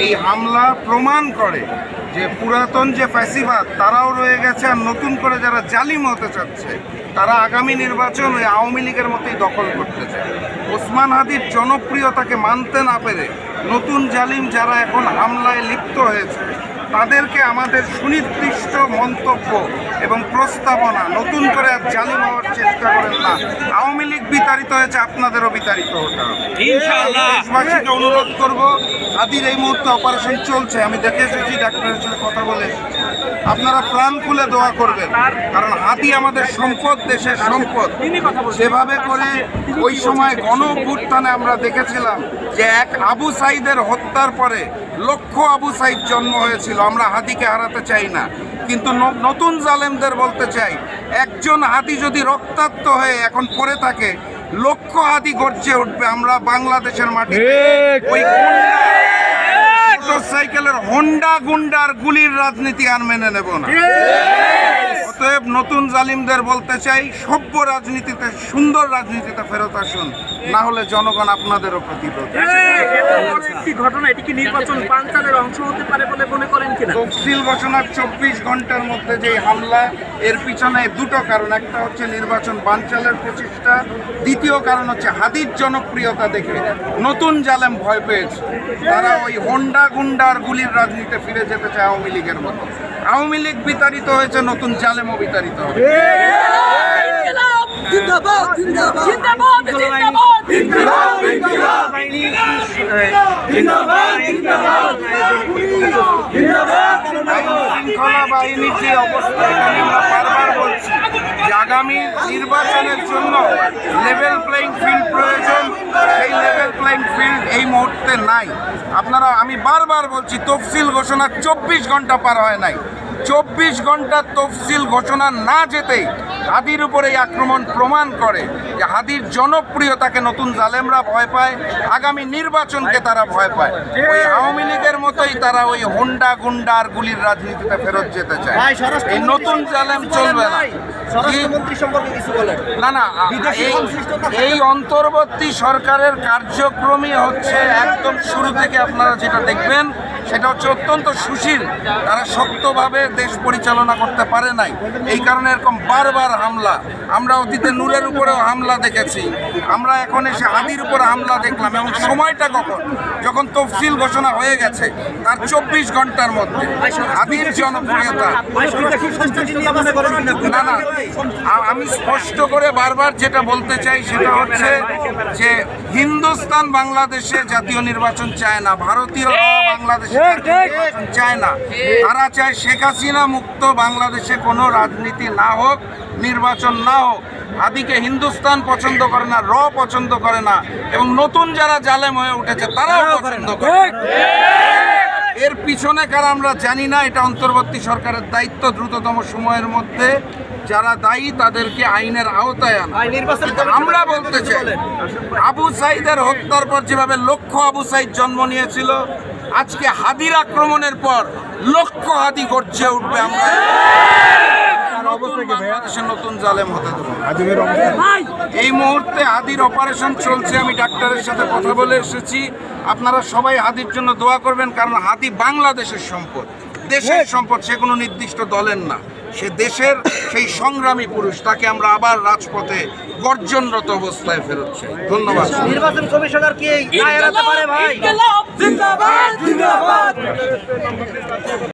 এই হামলা প্রমাণ করে যে পুরাতন যে ফ্যাসিবাদ তারাও রয়ে গেছে, আর নতুন করে যারা জালিম হতে চাচ্ছে তারা আগামী নির্বাচন ওই আওয়ামী লীগের মতোই দখল করতে চায়। ওসমান হাদির জনপ্রিয়তাকে মানতে না পেরে নতুন জালিম যারা এখন হামলায় লিপ্ত হয়েছে তাদেরকে আমাদের সুনির্দিষ্ট মন্তব্য এবং প্রস্তাবনা নতুন করে আর জালিম হওয়ার চেষ্টা করেন না। আওয়ামী লীগ বিতাড়িত হয়েছে, আপনাদেরও বিতাড়িত হতে হবে। দেশবাসীকে অনুরোধ করব, হাদির এই মুহূর্তে অপারেশন চলছে, আমি দেখে এসেছি, ডাক্তারের সাথে কথা বলে আপনারা প্রাণ খুলে দোয়া করবেন, কারণ হাদি আমাদের সম্পদ, দেশের সম্পদ। সেভাবে করে ওই সময় গণঅভ্যুত্থানে আমরা দেখেছিলাম যে এক আবু সাইদের হত্যার পরে লক্ষ আবু সাইদ জন্ম হয়েছিল। আমরা হাদিকে হারাতে চাই না, কিন্তু নতুন জালেমদের বলতে চাই, একজন হাদি যদি রক্তাক্ত হয়ে এখন পড়ে থাকে, লক্ষ হাদি গর্জে উঠবে। আমরা বাংলাদেশের মাটিতে ওই মোটরসাইকেলের হোন্ডা গুন্ডার গুলির রাজনীতি আর মেনে নেব না। অতএব নতুন জালিমদের বলতে চাই, সভ্য রাজনীতিতে, সুন্দর রাজনীতিতে ফেরত আসুন, না হলে জনগণ আপনাদেরও প্রতিরোধ। একটি ঘটনা, এটি কি নির্বাচন বানচালের অংশ হতে পারে বলে মনে করেন কিনা? তফসিল ঘোষণার 24 ঘন্টার মধ্যে যে হামলা, এর পিছনে দুটো কারণ। একটা হচ্ছে নির্বাচন বানচালের প্রচেষ্টা, দ্বিতীয় কারণ হচ্ছে হাদির জনপ্রিয়তা দেখে নতুন জালেম ভয় পেয়েছে। তারা ওই হোন্ডা গুন্ডার গুলির রাজনীতিতে ফিরে যেতে চায় আওয়ামী লীগের মতো। আওয়ামী লীগ বিতাড়িত হয়েছে, নতুন জালেমও বিতাড়িত হবে। শৃঙ্খলা বাহিনীর যে অবস্থা, এখানে আমরা বারবার বলছি যে আগামী নির্বাচনের জন্য লেভেল প্লেইং ফিল্ড প্রয়োজন। সেই লেভেল প্লেইং ফিল্ড এই মুহূর্তে নাই। আপনারা, আমি বারবার বলছি, তফসিল ঘোষণা 24 ঘন্টা পার হয় নাই। 24 ঘন্টা তফসিল ঘোষণা না যেতেই হাদির উপরে এই আক্রমণ প্রমাণ করে যে হাদির জনপ্রিয়তাকে নতুন জালেমরা ভয় পায়, আগামী নির্বাচনকে তারা ভয় পায়। ওই আওয়ামী লীগের মতোই তারা ওই হোন্ডা গুন্ডা আর গুলির রাজনীতিতে ফেরত যেতে চায়। এই নতুন জালেম চলবে না। না না, এই অন্তর্বর্তী সরকারের কার্যক্রমই হচ্ছে একদম শুরু থেকে আপনারা যেটা দেখবেন সেটা হচ্ছে অত্যন্ত সুশীল। তারা শক্তভাবে দেশ পরিচালনা করতে পারে নাই, এই কারণে এরকম বারবার হামলা। আমরা অতীতে নূরের উপরেও হামলা দেখেছি, আমরা এখন এসে হাদির উপরে হামলা দেখলাম। এবং সময়টা কখন? যখন তফসিল ঘোষণা হয়ে গেছে তার 24 ঘন্টার মধ্যে হাদির জনপ্রিয়তা। না না, আমি স্পষ্ট করে বারবার যেটা বলতে চাই সেটা হচ্ছে যে হিন্দুস্তান বাংলাদেশে জাতীয় নির্বাচন চায় না, ভারতীয় বাংলাদেশে চায় না। তারা চায় শেখ হাসিনা মুক্ত বাংলাদেশে কোনো রাজনীতি না হোক, নির্বাচন না হোক। হাদিকে হিন্দুস্তান পছন্দ করে না, পছন্দ করে না, এবং নতুন যারা জালেম হয়ে উঠেছে তারাও পছন্দ করে। এর পিছনে কারা আমরা জানি না, এটা অন্তর্বর্তী সরকারের দায়িত্ব। দ্রুততম সময়ের মধ্যে যারা দায়ী তাদেরকে আইনের আওতায় আনা। আমরা বলতে চাই, আবু সাইদের হত্যার পর যেভাবে লক্ষ আবু সাইদ জন্ম নিয়েছিল, আজকে হাদির আক্রমণের পর লক্ষ হাদি গর্জে উঠবে। আমরা নতুন জালেম হতে দেবো। এই মুহূর্তে হাদির অপারেশন চলছে, আমি ডাক্তারের সাথে কথা বলে এসেছি। আপনারা সবাই হাদির জন্য দোয়া করবেন, কারণ হাদি বাংলাদেশের সম্পদ, দেশের সম্পদ। সে কোনো নির্দিষ্ট দলের না, সে দেশের সেই সংগ্রামী পুরুষ। তাকে আমরা আবার রাজপথে গর্জনরত অবস্থায় ফেরত চাই। ধন্যবাদ। নির্বাচন কমিশনার কি রায় এড়াতে পারে ভাই?